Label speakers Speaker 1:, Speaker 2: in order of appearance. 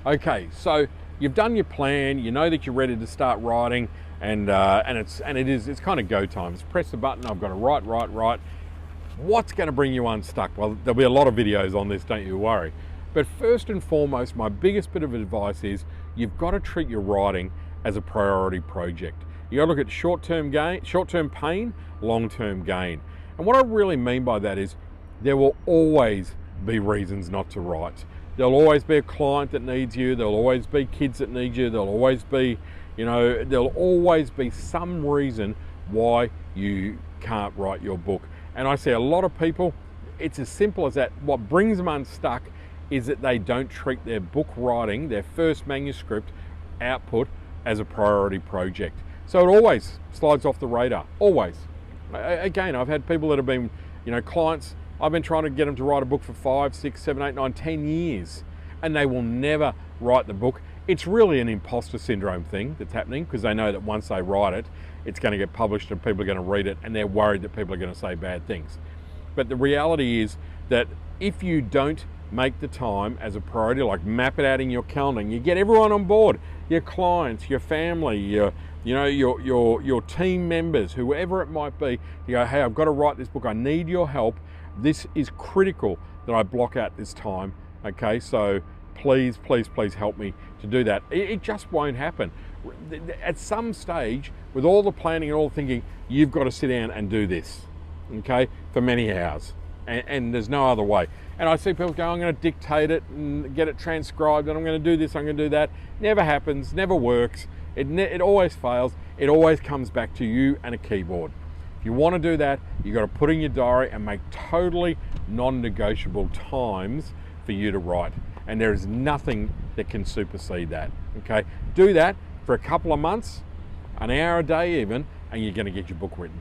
Speaker 1: Okay, so you've done your plan, you know that you're ready to start writing, and it's kind of go time. Just press the button, I've got to write. What's going to bring you unstuck? Well, there'll be a lot of videos on this, don't you worry. But first and foremost, my biggest bit of advice is you've got to treat your writing as a priority project. You got to look at short-term pain, long-term gain. And what I really mean by that is there will always be reasons not to write. There'll always be a client that needs you. There'll always be kids that need you. There'll always be, there'll always be some reason why you can't write your book. And I see a lot of people, it's as simple as that. What brings them unstuck is that they don't treat their book writing, their first manuscript output, as a priority project. So it always slides off the radar, always. Again, I've had people that have been, clients, I've been trying to get them to write a book for 5, 6, 7, 8, 9, 10 years, and they will never write the book. It's really an imposter syndrome thing that's happening, because they know that once they write it, it's going to get published and people are going to read it, and they're worried that people are going to say bad things. But the reality is that if you don't make the time as a priority, like map it out in your calendar, and you get everyone on board, your clients, your family, your team members, whoever it might be, you go, hey, I've got to write this book, I need your help. This is critical that I block out this time, okay? So please help me to do that. It just won't happen. At some stage, with all the planning and all the thinking, you've got to sit down and do this, okay, for many hours. And there's no other way. And I see people go, I'm going to dictate it and get it transcribed, and I'm going to do this, I'm going to do that. Never happens, never works. It always fails. It always comes back to you and a keyboard. If you want to do that, you've got to put in your diary and make totally non-negotiable times for you to write. And there is nothing that can supersede that, okay? Do that for a couple of months, an hour a day even, and you're going to get your book written.